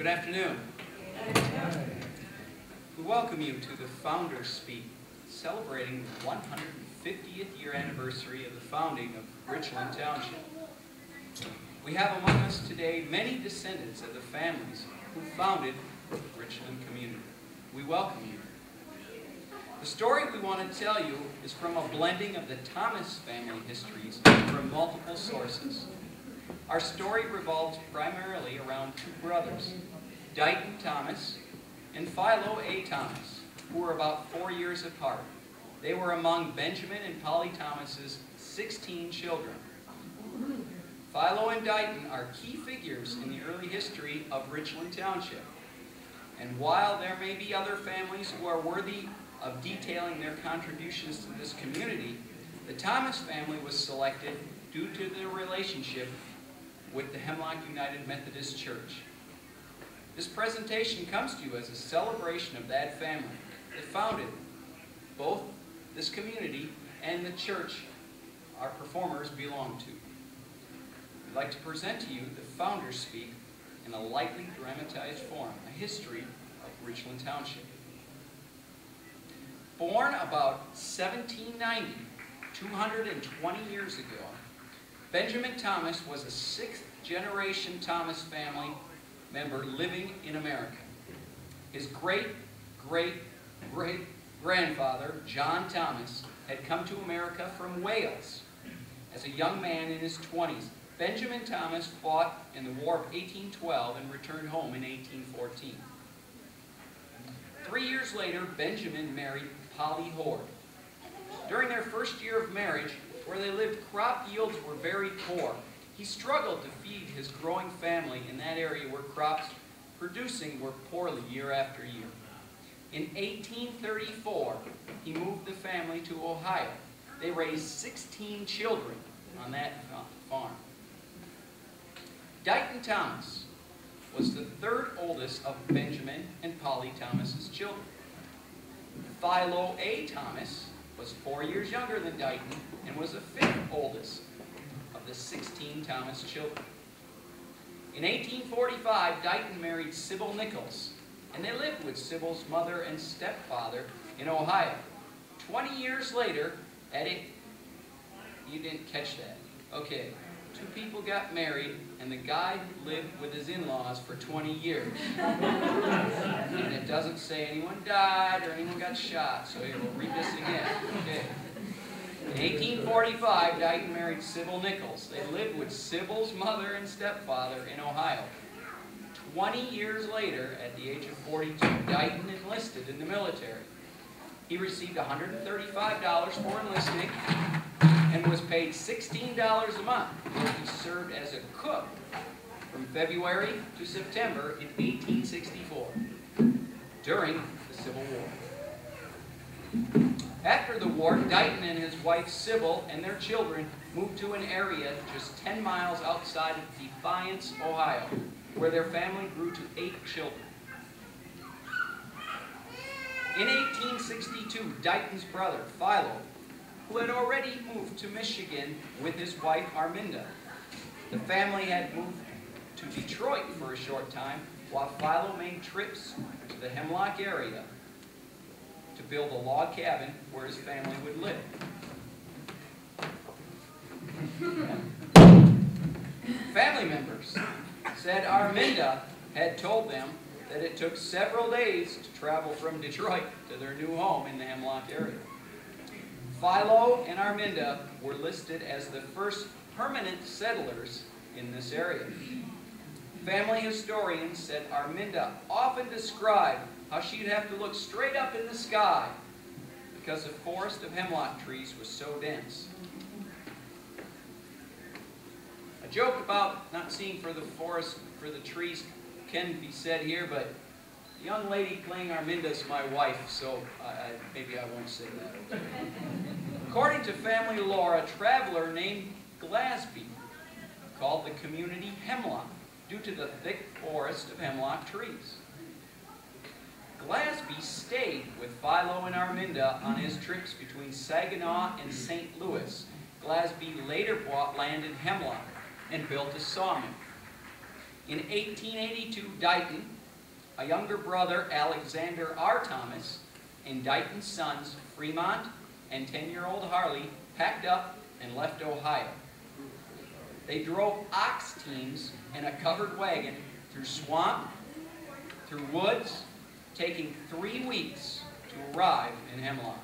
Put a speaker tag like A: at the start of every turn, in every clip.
A: Good afternoon. We welcome you to the Founders Speak, celebrating the 150th year anniversary of the founding of Richland Township. We have among us today many descendants of the families who founded Richland community. We welcome you. The story we want to tell you is from a blending of the Thomas family histories from multiple sources. Our story revolves primarily around two brothers, Dighton Thomas and Philo A. Thomas, who were about 4 years apart. They were among Benjamin and Polly Thomas's 16 children. Philo and Dighton are key figures in the early history of Richland Township. And while there may be other families who are worthy of detailing their contributions to this community, the Thomas family was selected due to their relationship with the Hemlock United Methodist Church. This presentation comes to you as a celebration of that family that founded both this community and the church our performers belong to. We'd like to present to you the Founders Speak in a lightly dramatized form, a history of Richland Township. Born about 1790, 220 years ago, Benjamin Thomas was a sixth-generation Thomas family member living in America. His great-great-great-grandfather, John Thomas, had come to America from Wales. As a young man in his 20s, Benjamin Thomas fought in the War of 1812 and returned home in 1814. 3 years later, Benjamin married Polly Horde. During their first year of marriage, where they lived, crop yields were very poor. He struggled to feed his growing family in that area where crops producing were poorly year after year. In 1834, he moved the family to Ohio. They raised 16 children on that farm. Dighton Thomas was the third oldest of Benjamin and Polly Thomas's children. Philo A. Thomas was 4 years younger than Dighton and was the fifth oldest of the 16 Thomas children. In 1845, Dighton married Sybil Nichols, and they lived with Sybil's mother and stepfather in Ohio. 20 years later, you didn't catch that. Okay, two people got married, and the guy lived with his in-laws for 20 years. And it doesn't say anyone died or anyone got shot, so here, we'll read this again. Okay. In 1845, Dighton married Sybil Nichols. They lived with Sybil's mother and stepfather in Ohio. 20 years later, at the age of 42, Dighton enlisted in the military. He received $135 for enlisting and was paid $16 a month where he served as a cook from February to September in 1864 during the Civil War. After the war, Dighton and his wife Sybil and their children moved to an area just 10 miles outside of Defiance, Ohio, where their family grew to 8 children. In 1862, Dighton's brother, Philo, who had already moved to Michigan with his wife, Arminda. The family had moved to Detroit for a short time, while Philo made trips to the Hemlock area to build a log cabin where his family would live. Family members said Arminda had told them that it took several days to travel from Detroit to their new home in the Hemlock area. Philo and Arminda were listed as the first permanent settlers in this area. Family historians said Arminda often described how she'd have to look straight up in the sky because the forest of hemlock trees was so dense. A joke about not seeing for the forest for the trees can be said here, but the young lady playing Arminda is my wife, so maybe I won't say that. According to family lore, a traveler named Glasby called the community Hemlock due to the thick forest of hemlock trees. Glasby stayed with Philo and Arminda on his trips between Saginaw and St. Louis. Glasby later bought land in Hemlock and built a sawmill. In 1882, Dighton, a younger brother, Alexander R. Thomas, and Dighton's sons, Fremont and 10-year-old Harley, packed up and left Ohio. They drove ox teams and a covered wagon through swamp, through woods, taking 3 weeks to arrive in Hemlock.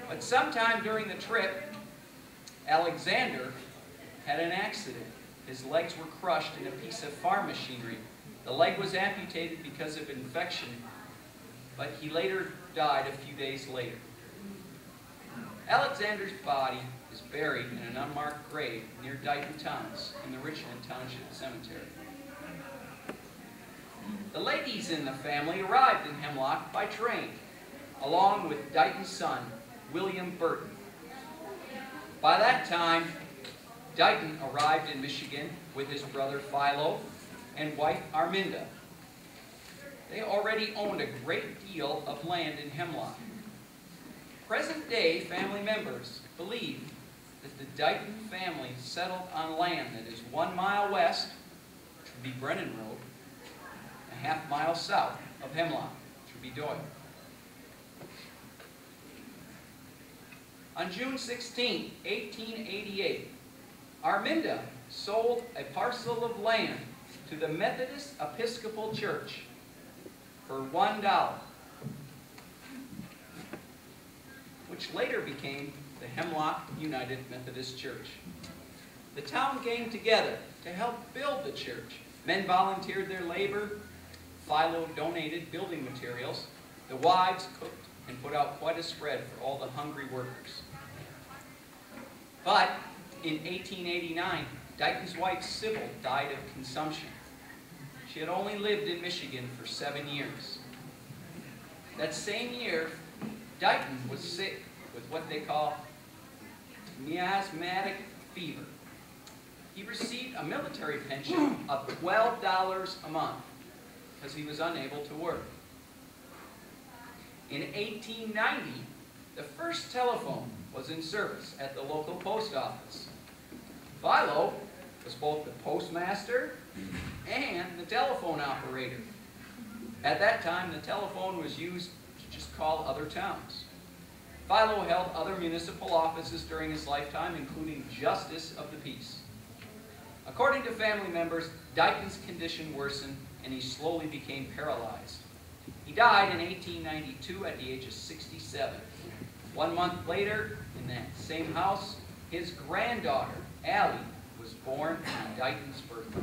A: But sometime during the trip, Alexander had an accident. His legs were crushed in a piece of farm machinery. The leg was amputated because of infection, but he later died a few days later. Alexander's body is buried in an unmarked grave near Richland Township in the Richland Township cemetery. The ladies in the family arrived in Hemlock by train, along with Dighton's son, William Burton. By that time, Dighton arrived in Michigan with his brother Philo and wife Arminda. They already owned a great deal of land in Hemlock. Present-day family members believe that the Dighton family settled on land that is 1 mile west, which would be Brennan Road, a ½ mile south of Hemlock, which would be Doyle. On June 16, 1888, Arminda sold a parcel of land to the Methodist Episcopal Church for $1, which later became the Hemlock United Methodist Church. The town came together to help build the church. Men volunteered their labor. Philo donated building materials. The wives cooked and put out quite a spread for all the hungry workers. But in 1889, Dighton's wife, Sybil, died of consumption. She had only lived in Michigan for 7 years. That same year, Dighton was sick with what they call miasmatic fever. He received a military pension of $12 a month because he was unable to work. In 1890, the first telephone was in service at the local post office. Philo was both the postmaster and the telephone operator. At that time, the telephone was used to just call other towns. Philo held other municipal offices during his lifetime, including Justice of the Peace. According to family members, Dighton's condition worsened and he slowly became paralyzed. He died in 1892 at the age of 67. 1 month later, in that same house, his granddaughter, Allie, was born on Dighton's birthday.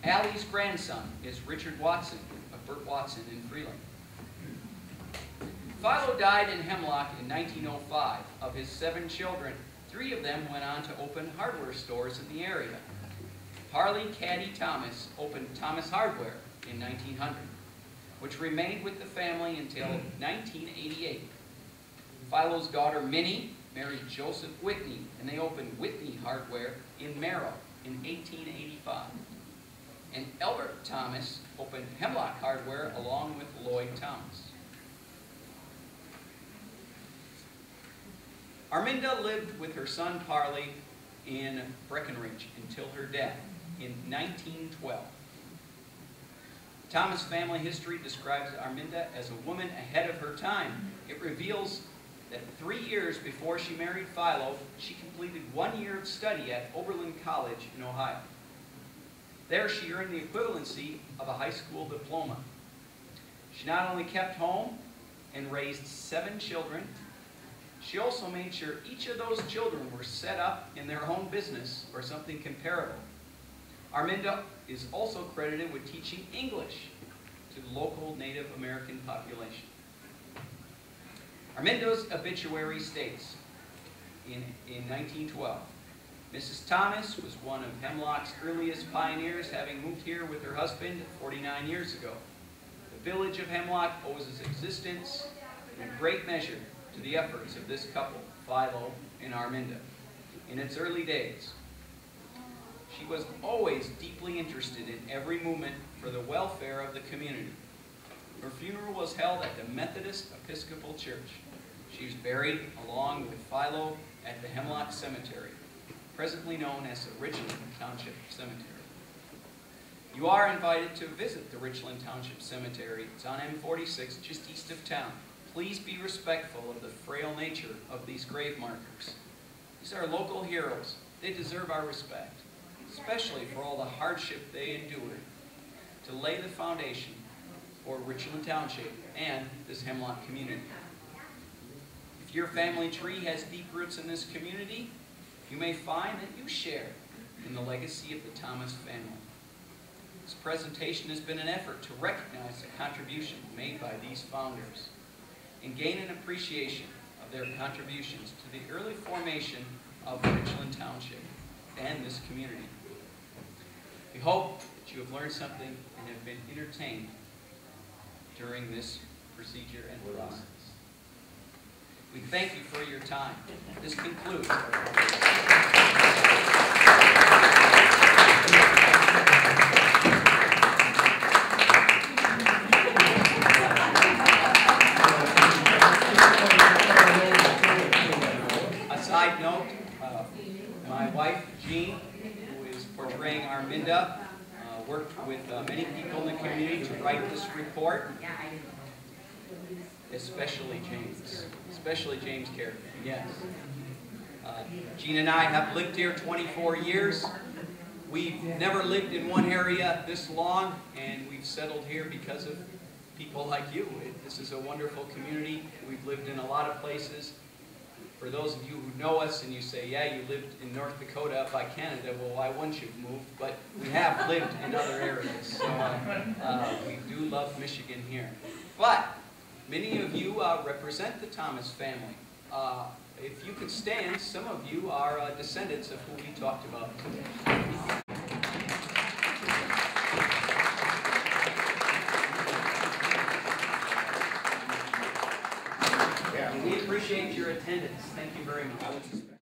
A: Allie's grandson is Richard Watson of Burt Watson in Freeland. Philo died in Hemlock in 1905. Of his 7 children, 3 of them went on to open hardware stores in the area. Harley Caddy Thomas opened Thomas Hardware in 1900, which remained with the family until 1988. Philo's daughter Minnie married Joseph Whitney, and they opened Whitney Hardware in Merrill in 1885. And Albert Thomas opened Hemlock Hardware along with Lloyd Thomas. Arminda lived with her son Parley in Breckenridge until her death in 1912. Thomas family history describes Arminda as a woman ahead of her time. It reveals that 3 years before she married Philo, she completed 1 year of study at Oberlin College in Ohio. There she earned the equivalency of a high school diploma. She not only kept home and raised 7 children, she also made sure each of those children were set up in their own business or something comparable. Arminda is also credited with teaching English to the local Native American population. Arminda's obituary states, in 1912, Mrs. Thomas was one of Hemlock's earliest pioneers, having moved here with her husband 49 years ago. The village of Hemlock owes its existence in great measure to the efforts of this couple, Philo and Arminda. In its early days, she was always deeply interested in every movement for the welfare of the community. Her funeral was held at the Methodist Episcopal Church. She was buried along with Philo at the Hemlock Cemetery. presently known as the Richland Township Cemetery. You are invited to visit the Richland Township Cemetery. It's on M46, just east of town. Please be respectful of the frail nature of these grave markers. These are local heroes. They deserve our respect, especially for all the hardship they endured to lay the foundation for Richland Township and this Hemlock community. If your family tree has deep roots in this community, you may find that you share in the legacy of the Thomas family. This presentation has been an effort to recognize the contribution made by these founders and gain an appreciation of their contributions to the early formation of Richland Township and this community. We hope that you have learned something and have been entertained during this procedure and process. We thank you for your time. This concludes a side note. My wife, Jean, who is portraying Arminda, worked with many people in the community to write this report. Especially James Carey, yes. Jean and I have lived here 24 years. We've never lived in one area this long, and we've settled here because of people like you. This is a wonderful community. We've lived in a lot of places. For those of you who know us and you say, yeah, you lived in North Dakota up by Canada, well, why wouldn't you have moved? But we have lived in other areas, so we do love Michigan here. But many of you represent the Thomas family. If you could stand, some of you are descendants of who we talked about today. We appreciate your attendance. Thank you very much.